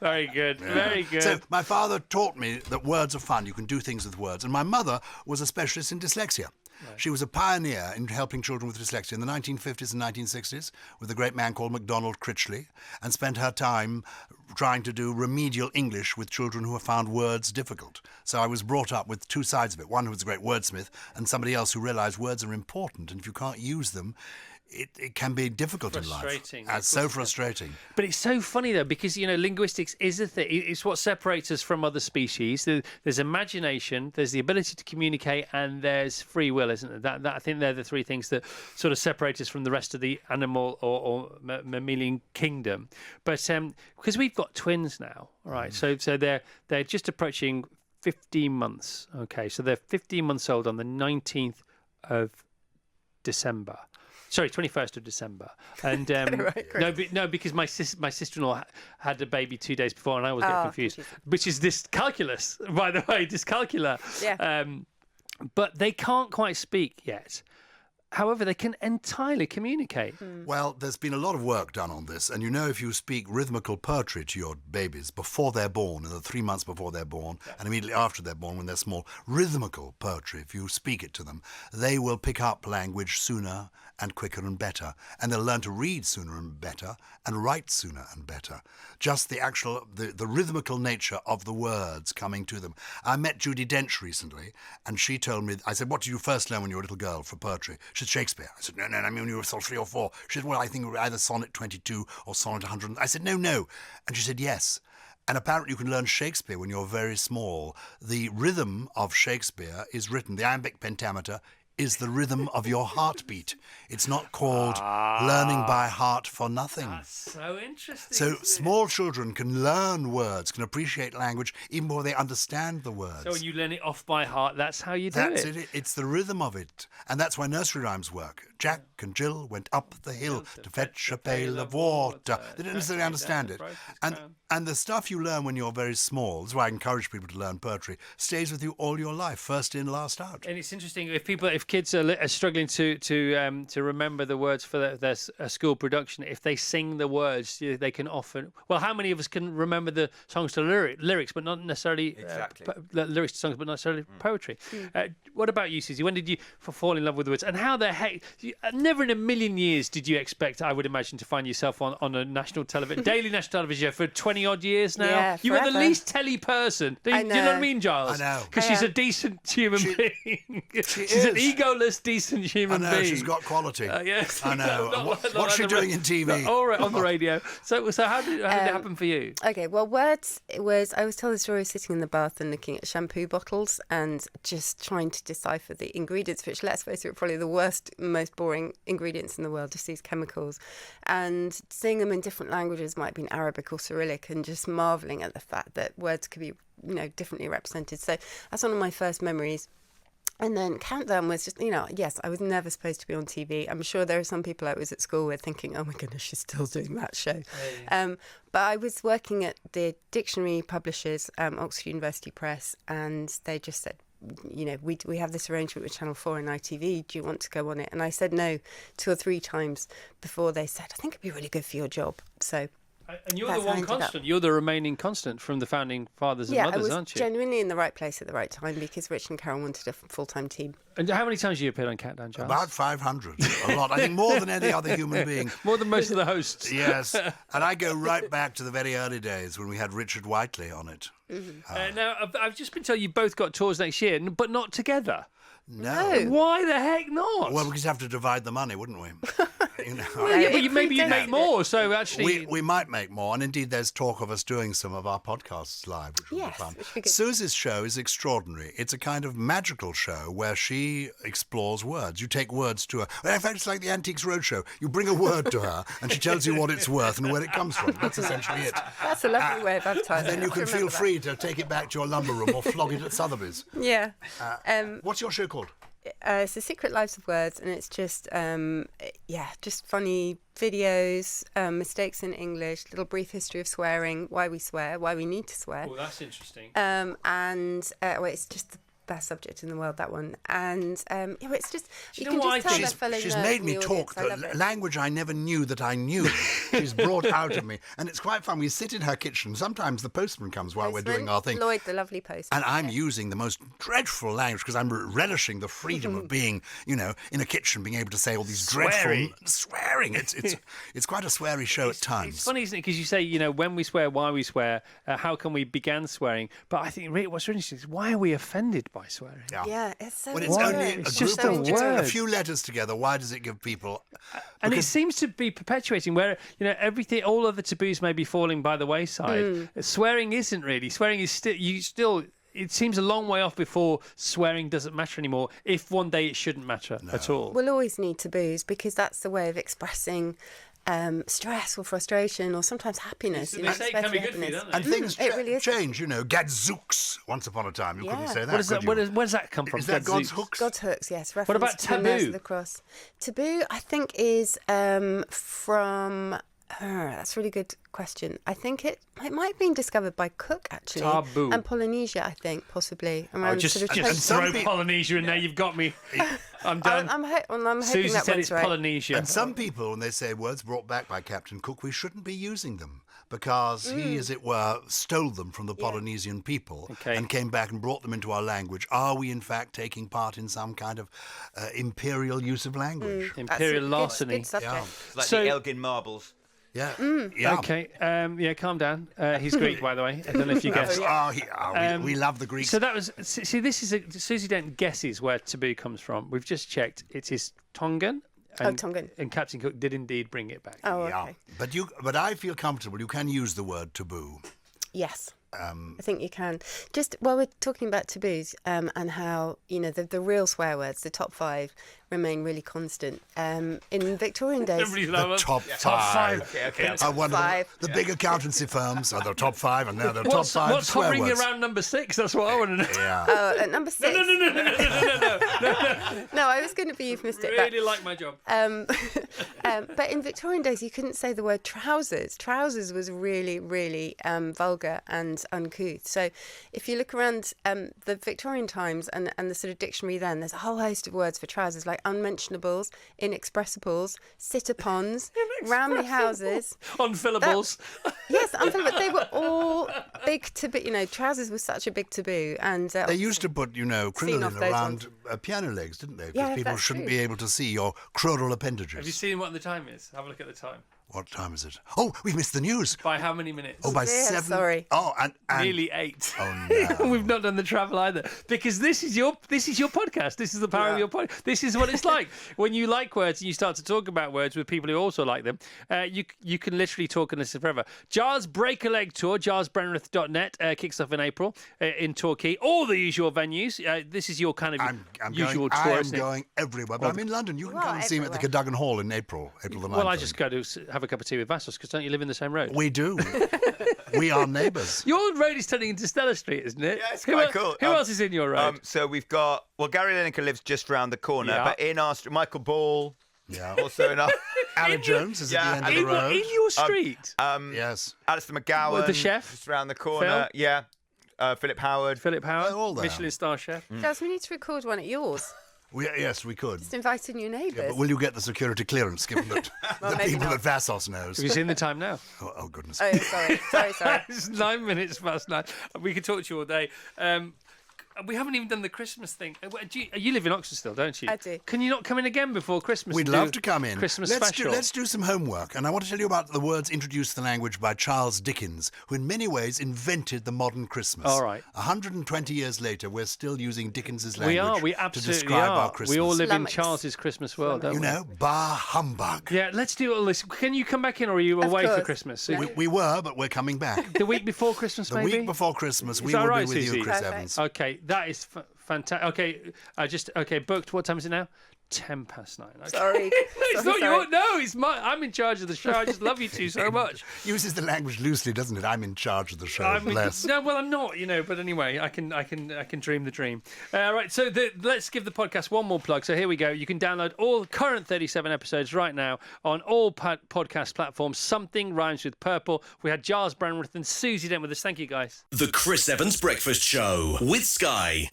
Very good, very good. So my father taught me that words are fun. You can do things with words. And my mother was a specialist in dyslexia. Right. She was a pioneer in helping children with dyslexia in the 1950s and 1960s with a great man called MacDonald Critchley, and spent her time trying to do remedial English with children who have found words difficult. So I was brought up with two sides of it. One who was a great wordsmith and somebody else who realised words are important, and if you can't use them, it can be difficult in life. Frustrating. It's so frustrating. But it's so funny, though, because, linguistics is a thing. It's what separates us from other species. There's imagination, there's the ability to communicate, and there's free will, isn't it? That I think they're the three things that sort of separate us from the rest of the animal or mammalian kingdom. But because we've got twins now, right? So they're just approaching 15 months. Okay, so they're 15 months old on the 19th of December. Sorry, 21st of December. And no, because my sister-in-law had a baby 2 days before, and I always get confused. Which is dyscalculus, by the way, dyscalculia. Yeah. But they can't quite speak yet. However, they can entirely communicate. Well, there's been a lot of work done on this, and if you speak rhythmical poetry to your babies before they're born, in the 3 months before they're born, and immediately after they're born when they're small, rhythmical poetry, if you speak it to them, they will pick up language sooner and quicker and better, and they'll learn to read sooner and better and write sooner and better. Just the rhythmical nature of the words coming to them. I met Judy Dench recently, and she told me, I said, what did you first learn when you were a little girl for poetry? She said, Shakespeare. I said, no, I mean when you were sort of 3 or 4. She said, well, I think it was either Sonnet 22 or Sonnet 100. I said, no. And she said, yes. And apparently you can learn Shakespeare when you're very small. The rhythm of Shakespeare is written, the iambic pentameter is the rhythm of your heartbeat. It's not called learning by heart for nothing. That's so interesting. So small children can learn words, can appreciate language, even before they understand the words. So when you learn it off by heart, that's how you do it. That's it. It's the rhythm of it. And that's why nursery rhymes work. Jack and Jill went up the hill to fetch a pail of water. They didn't necessarily understand it. And the stuff you learn when you're very small, that's why I encourage people to learn poetry, stays with you all your life, first in, last out. And it's interesting, if kids are struggling to remember the words for their school production, if they sing the words, they can often... Well, how many of us can remember the songs to lyrics, but not necessarily... Exactly. Lyrics to songs, but not necessarily poetry. What about you, Susie? When did you fall in love with the words? And how the heck... Never in a million years did you expect, I would imagine, to find yourself on a national television, daily national television for 20-odd years now? Yeah, you are the forever. least telly person. Do you know what I mean, Gyles? I know. Because she's a decent human being. She's an egoless, decent human being. She's got quality. Yes. I know. What's she doing in TV? All right, on the radio. So how did it happen for you? Okay, well, words, I was told the story of sitting in the bath and looking at shampoo bottles and just trying to decipher the ingredients, which, let's face it, are probably the worst, most boring ingredients in the world, just these chemicals. And seeing them in different languages, might be in Arabic or Cyrillic, and just marvelling at the fact that words could be, differently represented. So that's one of my first memories. And then Countdown was just, yes, I was never supposed to be on TV. I'm sure there are some people I was at school with thinking, oh my goodness, she's still doing that show. Hey. But I was working at the dictionary publishers, Oxford University Press, and they just said, we have this arrangement with Channel 4 and ITV. Do you want to go on it? And I said no 2 or 3 times before they said, I think it'd be really good for your job. So... And you're the one constant. You're the remaining constant from the founding fathers and mothers, aren't you? Yeah, I was genuinely in the right place at the right time because Rich and Carol wanted a full-time team. And how many times have you appeared on Countdown, Gyles? About 500. A lot. I think more than any other human being. More than most of the hosts. Yes. And I go right back to the very early days when we had Richard Whiteley on it. Mm-hmm. Now, I've just been told you both got tours next year, but not together. No. Why the heck not? Well, we'd have to divide the money, wouldn't we? Well, yeah, but maybe you'd make more, so actually... We might make more, and indeed there's talk of us doing some of our podcasts live, which would be fun. Susie's show is extraordinary. It's a kind of magical show where she explores words. You take words to her. In fact, it's like the Antiques Roadshow. You bring a word to her, and she tells you what it's worth and where it comes from. That's essentially it. That's a lovely way of advertising. And then you can feel free to take it back to your lumber room or flog it at Sotheby's. Yeah. What's your show called? It's The Secret Lives of Words, and it's just, just funny videos, mistakes in English, little brief history of swearing, why we swear, why we need to swear. Oh, that's interesting. It's just best subject in the world, that one. And it's just you know can what just I tell think? they're filling She's the made me audience. talk I love it. language I never knew that I knew. She's brought out of me. And it's quite fun. We sit in her kitchen. Sometimes the postman comes while we're doing our thing. Lloyd, the lovely postman. And I'm using the most dreadful language because I'm relishing the freedom of being, in a kitchen, being able to say all these dreadful swearing. It's quite a sweary show at times. It's funny, isn't it? Because you say, when we swear, why we swear, how come we began swearing? But I think really what's really interesting is why are we offended by swearing? Yeah, it's so When it's weird. only It's a just group a of, it's a word. few letters together, why does it give people... And it seems to be perpetuating where, everything, all other taboos may be falling by the wayside. Swearing isn't really. Swearing is still, it seems a long way off before swearing doesn't matter anymore, if one day it shouldn't matter at all. We'll always need taboos because that's the way of expressing stress or frustration or sometimes happiness. They say it can be good for you, don't they? And things it really is. change, Gadzooks. Once upon a time, you couldn't say that. What is that? could you? Where does that come from? Is that God's Gadzooks? hooks? God's hooks, yes. What Reference about to the nails taboo? of the cross. Taboo, I think, is from... that's a really good question. I think it might have been discovered by Cook, actually. Taboo. And Polynesia, I think, possibly. Around Just sort of throw toast- Polynesia in there. You've got me. I'm done. I'm hoping Susie that said one's it's right. Polynesia. And some people, when they say words brought back by Captain Cook, we shouldn't be using them because he, as it were, stole them from the Polynesian people and came back and brought them into our language. Are we, in fact, taking part in some kind of imperial use of language? Imperial That's a larceny. good subject. It's like So- the Elgin marbles. Yeah. Yeah. Okay. Calm down. He's Greek, by the way. I don't know if you guessed. We love the Greeks. So that was. See, this is Susie Dent guesses where taboo comes from. We've just checked. It is Tongan. And, Tongan. And Captain Cook did indeed bring it back. Oh, Yeah. okay. But I feel comfortable. You can use the word taboo. Yes. I think you can. Just while we're talking about taboos and how, the real swear words, the top 5, remain really constant. In Victorian days... Everybody's The like, top top five. Okay. I wonder, Five. the big accountancy firms are the top 5, and now the top 5 What's swear hovering words. around number 6? That's what I want to know. Yeah. At number 6... No, I was going to be euphemistic. Really like my job. But in Victorian days, you couldn't say the word trousers. Trousers was really, really vulgar and uncouth. So if you look around the Victorian times and the sort of dictionary then, there's a whole host of words for trousers, like unmentionables, inexpressibles, sit-upons, round the houses. Unfillables. Yes, unfillable. They were all big taboo. Trousers was such a big taboo. And They used to put, crinoline off those around piano legs, didn't they? Because Yeah, people that's shouldn't true. be able to see your crural Have you appendages. seen what the time is? Have a look at the time. What time is it? Oh, we've missed the news. By how many minutes? Oh, by Yeah, 7. sorry. Oh, and Nearly 8. Oh, no. We've not done the travel either because this is your podcast. This is the power of your podcast. This is what it's like when you like words and you start to talk about words with people who also like them. You can literally talk and listen forever. Gyles Break a Leg Tour, gylesbrandreth.net, kicks off in April in Torquay. All the usual venues. This is your kind of usual tour. I am isn't it? going everywhere. But I'm in London. You can come and see me at the everywhere. Cadogan Hall in April the 9th. Well, I just go to have a cup of tea with Vassos because don't you live in the same road? We do. We are neighbours. Your road is turning into Stella Street, isn't it? Yeah, it's quite cool. Who else is in your road? So we've got, Gary Lineker lives just round the corner, Yeah. but in our street, Michael Ball, Yeah. also in our, Alan Jones is Yeah, at the end of the road. in your street? Yes. Alistair McGowan, Well, the chef? just round the corner. Yeah. Philip Howard. Philip Howard, all there. Michelin star chef. Giles, we need to record one at yours. Yes, we could. Just inviting your neighbours. But will you get the security clearance, given that the maybe people not. at Vassos knows? Have you seen the time now? Oh, goodness. Oh, sorry. It's 9 minutes past 9. We could talk to you all day. We haven't even done the Christmas thing. You live in Oxford still, don't you? I do. Can you not come in again before Christmas? We'd and love do to come in. Christmas let's special. let's do some homework. And I want to tell you about the words introduced to the language by Charles Dickens, who in many ways invented the modern Christmas. All right. 120 years later, we're still using Dickens's language We are. We to absolutely describe are. our Christmas. We all live in Slummocks. Charles's Christmas world, don't You we? know, bah humbug. Yeah, let's do all this. Can you come back in, or are you away for course. Christmas? We were, but we're coming back. The week before Christmas, The maybe? week before Christmas, we that will right, be with Susie? you, Chris Perfect. Evans. Okay, that is fantastic. Okay, booked. What time is it now? 9:10. Okay. Sorry. It's not your. No, it's my. I'm in charge of the show. I just love you two so much. Uses the language loosely, doesn't it? I'm in charge of the show. Bless. No, well, I'm not. But anyway, I can dream the dream. Right. So let's give the podcast one more plug. So here we go. You can download all current 37 episodes right now on all podcast platforms. Something Rhymes with Purple. We had Gyles Brandreth and Susie Dent with us. Thank you, guys. The Chris Evans Breakfast Show with Sky.